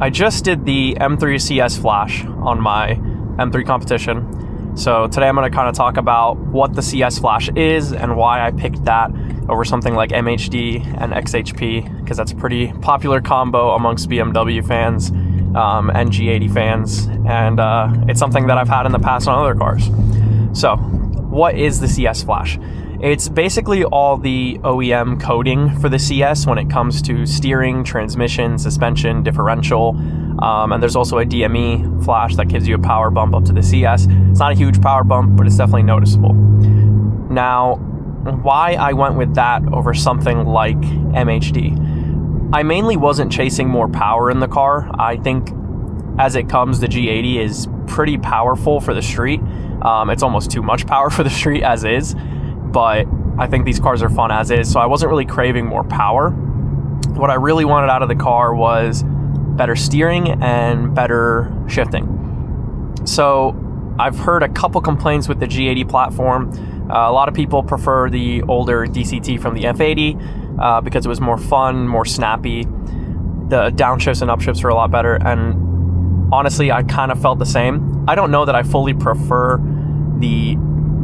I just did the M3 CS Flash on my M3 competition. So today I'm going to kind of talk about what the CS Flash is and why I picked that over something like MHD and XHP, because that's a pretty popular combo amongst BMW fans and G80 fans, and it's something that I've had in the past on other cars. So what is the CS Flash? It's basically all the OEM coding for the CS when it comes to steering, transmission, suspension, differential, and there's also a DME flash that gives you a power bump up to the CS. It's not a huge power bump, but it's definitely noticeable. Now, why I went with that over something like MHD? I mainly wasn't chasing more power in the car. I think as it comes, the G80 is pretty powerful for the street. It's almost too much power for the street as is, but I think these cars are fun as is, so I wasn't really craving more power. What I really wanted out of the car was better steering and better shifting. So I've heard a couple complaints with the G80 platform. A lot of people prefer the older DCT from the F80 because it was more fun, more snappy. The downshifts and upshifts were a lot better, and honestly, I kind of felt the same. I don't know that I fully prefer the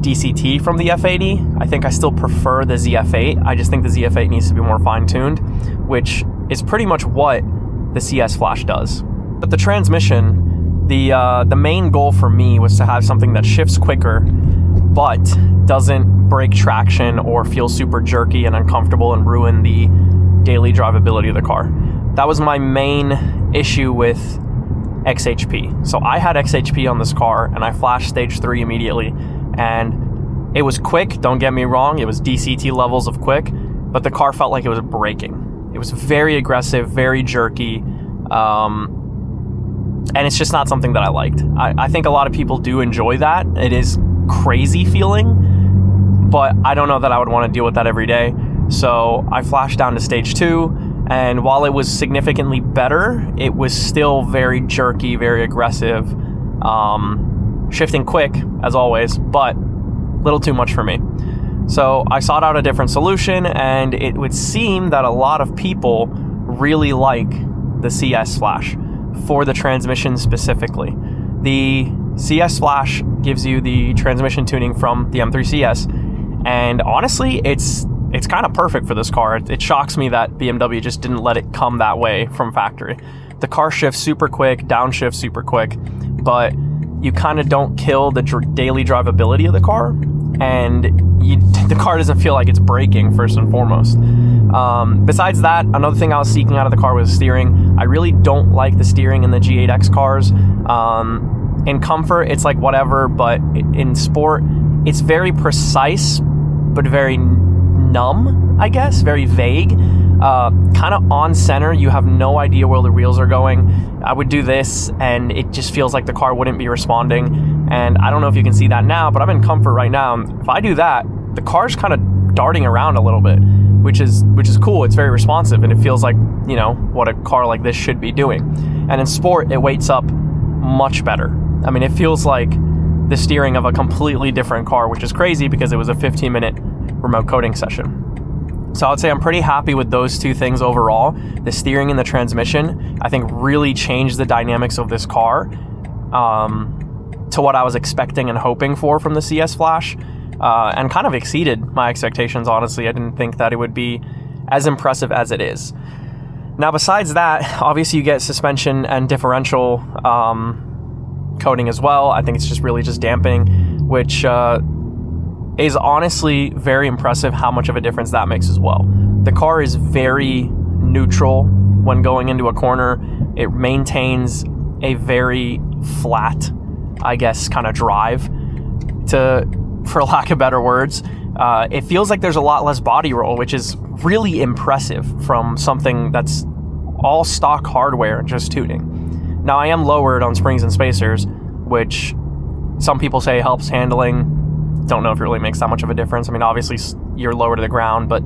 DCT from the F80. I think I still prefer the ZF8. I just think the ZF8 needs to be more fine-tuned, which is pretty much what the CS Flash does. But the transmission, the main goal for me was to have something that shifts quicker, but doesn't break traction or feel super jerky and uncomfortable and ruin the daily drivability of the car. That was my main issue with XHP. So I had XHP on this car and I flashed stage 3 immediately, and it was quick, don't get me wrong, it was DCT levels of quick, but the car felt like it was braking. It was very aggressive, very jerky, and it's just not something that I liked. I think a lot of people do enjoy that. It is crazy feeling, but I don't know that I would want to deal with that every day. So I flashed down to stage 2, and while it was significantly better, it was still very jerky, very aggressive, shifting quick as always, but a little too much for me. So I sought out a different solution, and it would seem that a lot of people really like the CS Flash for the transmission specifically. The CS Flash gives you the transmission tuning from the M3 CS, and honestly, it's kind of perfect for this car. It shocks me that BMW just didn't let it come that way from factory. The car shifts super quick, downshifts super quick, but you kind of don't kill the daily drivability of the car, and the car doesn't feel like it's braking first and foremost. Besides that, another thing I was seeking out of the car was steering. I really don't like the steering in the G8X cars. In comfort, it's like whatever, but in sport, it's very precise, but very numb, I guess, very vague. Kind of on center, you have no idea where the wheels are going. I would do this, and it just feels like the car wouldn't be responding. And I don't know if you can see that now, but I'm in comfort right now. If I do that, the car's kind of darting around a little bit, which is cool. It's very responsive, and it feels like, you know, what a car like this should be doing. And in sport, it weights up much better. I mean, it feels like the steering of a completely different car, which is crazy because it was a 15-minute remote coding session. So I would say I'm pretty happy with those two things overall. The steering and the transmission, I think, really changed the dynamics of this car to what I was expecting and hoping for from the CS Flash, and kind of exceeded my expectations, honestly. I didn't think that it would be as impressive as it is. Now, besides that, obviously you get suspension and differential coding as well. I think it's just really just dampening, which is honestly very impressive how much of a difference that makes as well. The car is very neutral when going into a corner. It maintains a very flat, I guess, kind of drive, for lack of better words. It feels like there's a lot less body roll, which is really impressive from something that's all stock hardware and just tuning. Now, I am lowered on springs and spacers, which some people say helps handling. Don't know if it really makes that much of a difference. I mean, obviously you're lower to the ground, but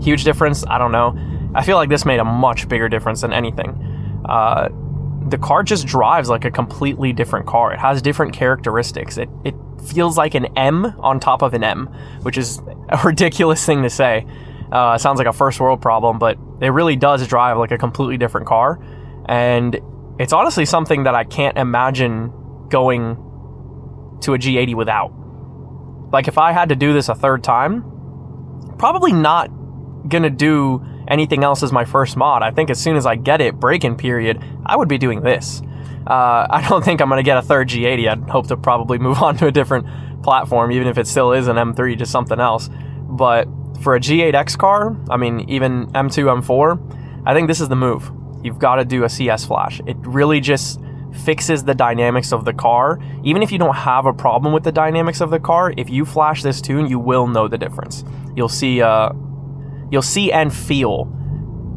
huge difference? I don't know. I feel like this made a much bigger difference than anything. The car just drives like a completely different car. It has different characteristics. It feels like an M on top of an M, which is a ridiculous thing to say. It sounds like a first world problem, but it really does drive like a completely different car. And it's honestly something that I can't imagine going to a G80 without. Like, if I had to do this a third time, probably not gonna do anything else as my first mod. I think as soon as I get it, break-in period, I would be doing this. I don't think I'm gonna get a third G80. I'd hope to probably move on to a different platform, even if it still is an M3, just something else. But for a G8X car, I mean, even M2, M4, I think this is the move. You've got to do a CS flash. It really just fixes the dynamics of the car. Even if you don't have a problem with the dynamics of the car, if you flash this tune, you will know the difference. You'll see and feel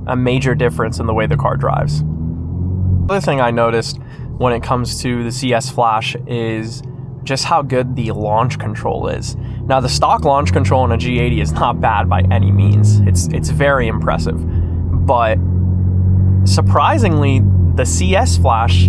a major difference in the way the car drives. Another thing I noticed when it comes to the CS flash is just how good the launch control is. Now, the stock launch control in a G80 is not bad by any means. It's very impressive. But surprisingly, the CS flash,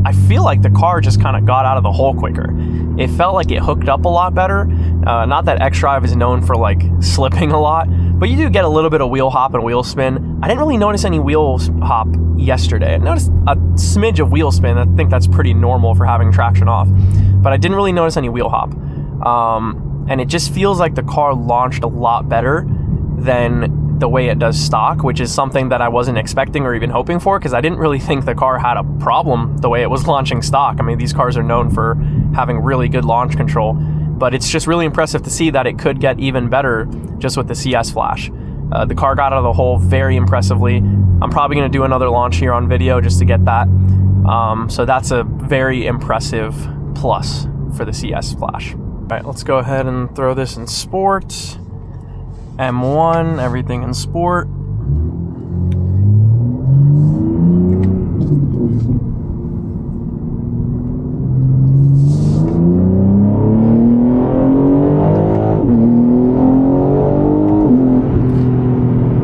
I feel like the car just kind of got out of the hole quicker. It felt like it hooked up a lot better. Not that X-Drive is known for like slipping a lot, but you do get a little bit of wheel hop and wheel spin. I didn't really notice any wheel hop yesterday. I noticed a smidge of wheel spin. I think that's pretty normal for having traction off, but I didn't really notice any wheel hop. And it just feels like the car launched a lot better than the way it does stock, which is something that I wasn't expecting or even hoping for, because I didn't really think the car had a problem the way it was launching stock. I mean, these cars are known for having really good launch control, but it's just really impressive to see that it could get even better just with the CS flash. The car got out of the hole very impressively. I'm probably going to do another launch here on video just to get that. So that's a very impressive plus for the CS flash. All right, let's go ahead and throw this in sport. M1, everything in sport.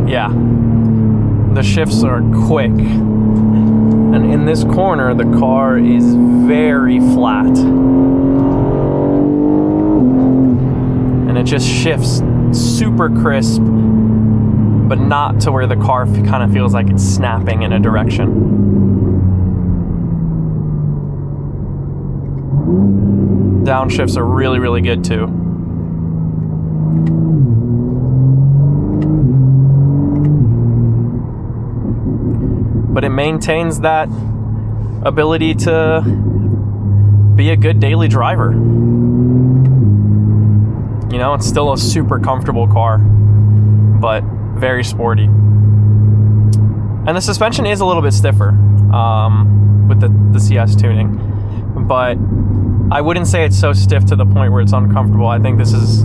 Yeah, the shifts are quick. And in this corner, the car is very flat. And it just shifts super crisp, but not to where the car kind of feels like it's snapping in a direction. Downshifts are really, really good too. But it maintains that ability to be a good daily driver. You know, it's still a super comfortable car, but very sporty. And the suspension is a little bit stiffer with the CS tuning, but I wouldn't say it's so stiff to the point where it's uncomfortable. I think this is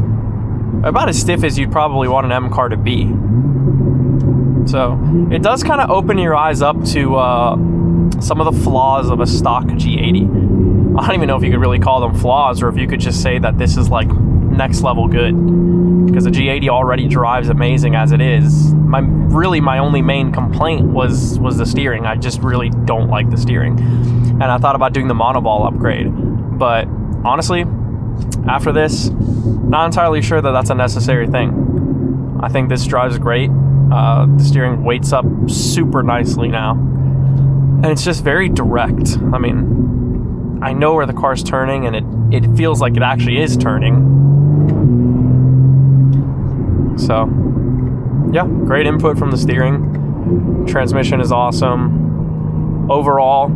about as stiff as you'd probably want an M car to be. So it does kind of open your eyes up to some of the flaws of a stock G80. I don't even know if you could really call them flaws, or if you could just say that this is like next level good, because the G80 already drives amazing as it is. My only main complaint was the steering. I just really don't like the steering, and I thought about doing the monoball upgrade, but honestly, after this, not entirely sure that that's a necessary thing. I think this drives great. The steering weights up super nicely now, and it's just very direct. I mean, I know where the car's turning, and it feels like it actually is turning. So, yeah, great input from the steering. Transmission is awesome. Overall,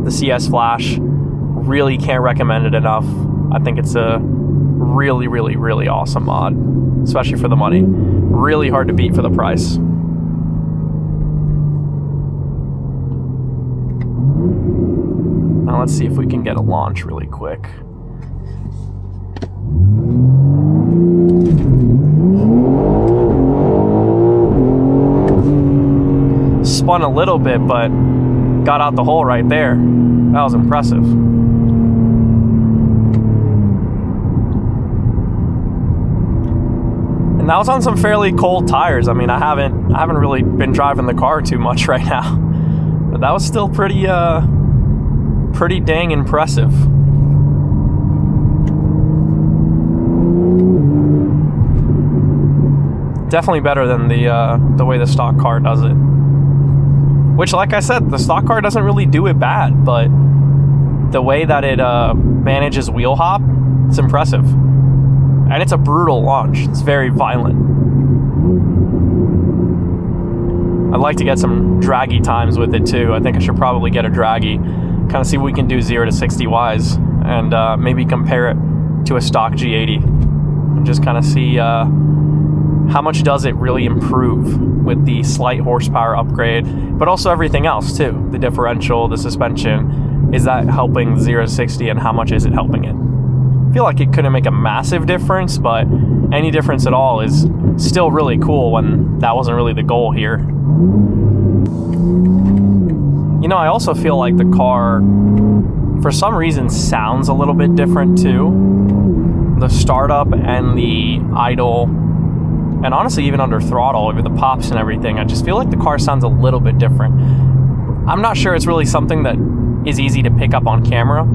the CS Flash, really can't recommend it enough. I think it's a really, really, really awesome mod, especially for the money. Really hard to beat for the price. Now let's see if we can get a launch really quick. Spun a little bit, but got out the hole right there. That was impressive. And that was on some fairly cold tires. I mean, I haven't really been driving the car too much right now, but that was still pretty dang impressive. Definitely better than the way the stock car does it. which, like I said, the stock car doesn't really do it bad, but the way that it manages wheel hop, it's impressive. And it's a brutal launch. It's very violent. I'd like to get some draggy times with it too. I think I should probably get a draggy, kind of see what we can do 0 to 60 wise, and maybe compare it to a stock G80 and just kind of see how much does it really improve with the slight horsepower upgrade, but also everything else too. The differential, the suspension, is that helping 0 to 60, and how much is it helping it? I feel like it couldn't make a massive difference, but any difference at all is still really cool when that wasn't really the goal here. You know, I also feel like the car, for some reason, sounds a little bit different too. The startup and the idle, and honestly even under throttle, over the pops and everything, I just feel like the car sounds a little bit different. I'm not sure it's really something that is easy to pick up on camera.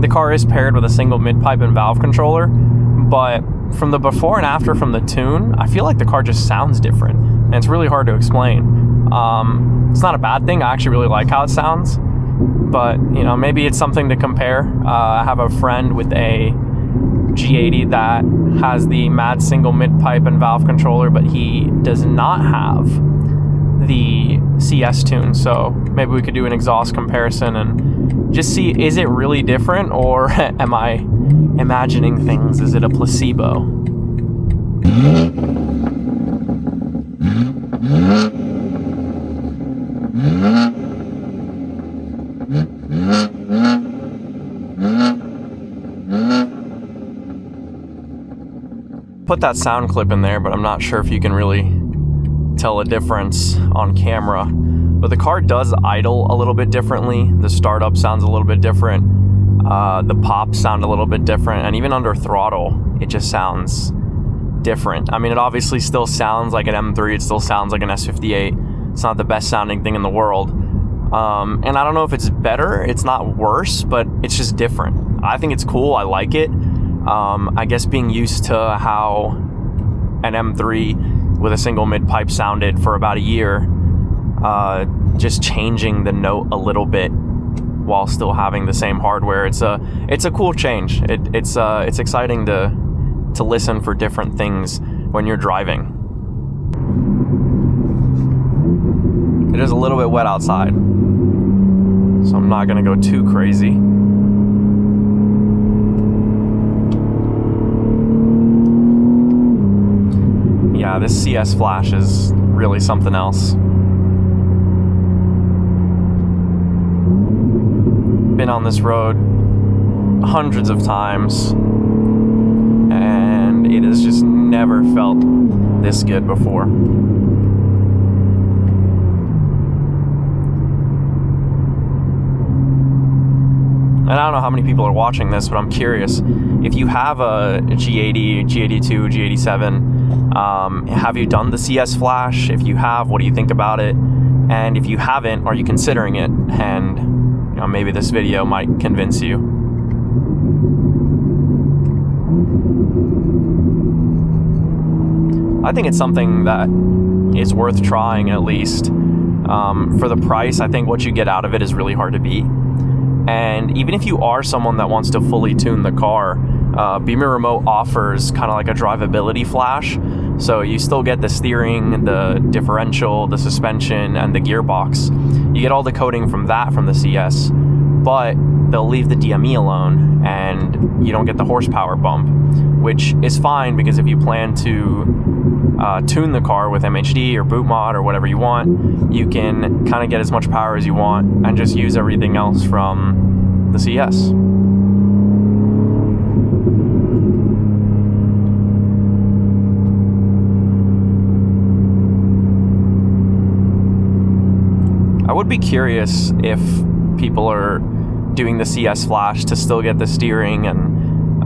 The car is paired with a single mid-pipe and valve controller, but from the before and after from the tune, I feel like the car just sounds different, and it's really hard to explain. It's not a bad thing. I actually really like how it sounds, but you know, maybe it's something to compare. I have a friend with a G80 that has the mad single mid-pipe and valve controller, but he does not have the CS tune, so maybe we could do an exhaust comparison and just see, is it really different, or am I imagining things? Is it a placebo? Put that sound clip in there, but I'm not sure if you can really tell a difference on camera. But the car does idle a little bit differently. The startup sounds a little bit different. The pops sound a little bit different, and even under throttle, it just sounds different. I mean, it obviously still sounds like an M3. It still sounds like an S58. It's not the best sounding thing in the world. And I don't know if it's better. It's not worse, but it's just different. I think it's cool. I like it. I guess being used to how an M3 with a single mid-pipe sounded for about a year, just changing the note a little bit while still having the same hardware. It's a cool change. It's exciting to listen for different things when you're driving. It is a little bit wet outside, so I'm not gonna go too crazy. Yeah, this CS flash is really something else. Been on this road hundreds of times, and it has just never felt this good before. And I don't know how many people are watching this, but I'm curious. If you have a G80, G82, G87, have you done the CS flash? If you have, what do you think about it? And if you haven't, are you considering it? And you know, maybe this video might convince you. I think it's something that is worth trying, at least. For the price, I think what you get out of it is really hard to beat. And even if you are someone that wants to fully tune the car, Beamer Remote offers kind of like a drivability flash. So you still get the steering, the differential, the suspension, and the gearbox. You get all the coding from that from the CS, but they'll leave the DME alone, and you don't get the horsepower bump, which is fine, because if you plan to tune the car with MHD or boot mod or whatever you want, you can kind of get as much power as you want and just use everything else from the CS. I would be curious if people are doing the CS flash to still get the steering and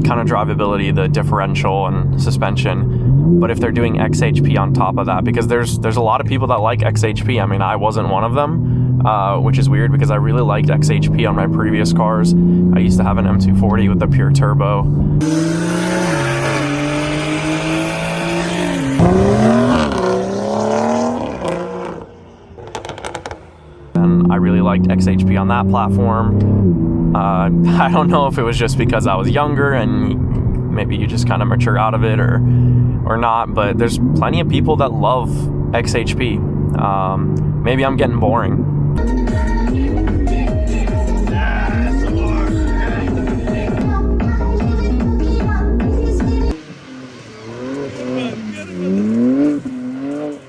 kind of drivability, the differential and suspension, but if they're doing XHP on top of that, because there's a lot of people that like XHP. I mean, I wasn't one of them, which is weird because I really liked XHP on my previous cars. I used to have an M240 with a pure turbo. liked XHP on that platform. I don't know if it was just because I was younger and maybe you just kind of mature out of it or not, but there's plenty of people that love XHP. Maybe I'm getting boring.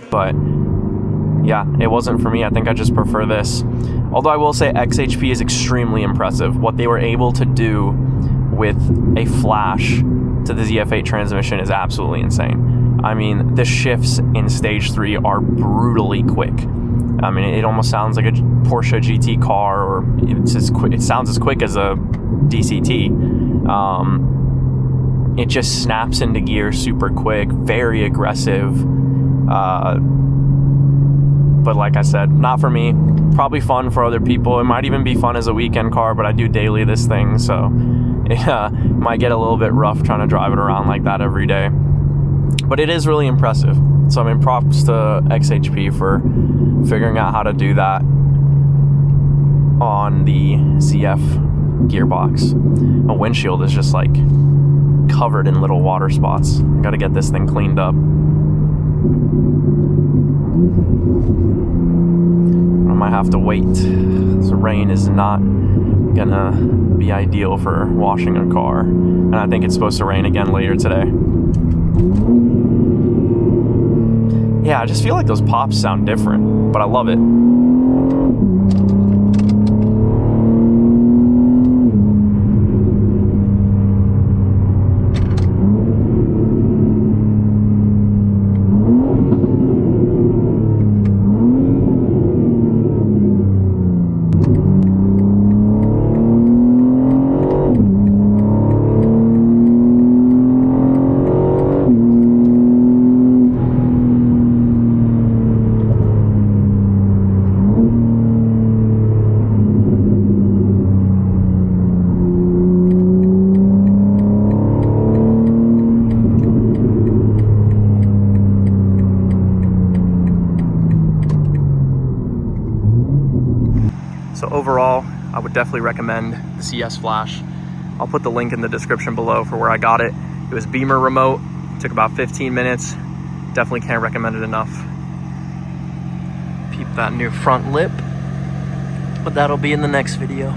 But yeah, it wasn't for me. I think I just prefer this. Although I will say XHP is extremely impressive. What they were able to do with a flash to the ZF8 transmission is absolutely insane. I mean, the shifts in stage 3 are brutally quick. I mean, it almost sounds like a Porsche GT car, or it sounds as quick as a DCT. It just snaps into gear super quick, very aggressive. But like I said, not for me. Probably fun for other people. It might even be fun as a weekend car, but I do daily this thing, so it might get a little bit rough trying to drive it around like that every day. But it is really impressive. So I mean, props to XHP for figuring out how to do that on the ZF gearbox. A windshield is just like covered in little water spots. Got to get this thing cleaned up. I might have to wait. The rain is not gonna be ideal for washing a car, and I think it's supposed to rain again later today. Yeah, I just feel like those pops sound different, but I love it. So overall, I would definitely recommend the CS Flash. I'll put the link in the description below for where I got it. It was Beamer remote, took about 15 minutes. Definitely can't recommend it enough. Peep that new front lip, but that'll be in the next video.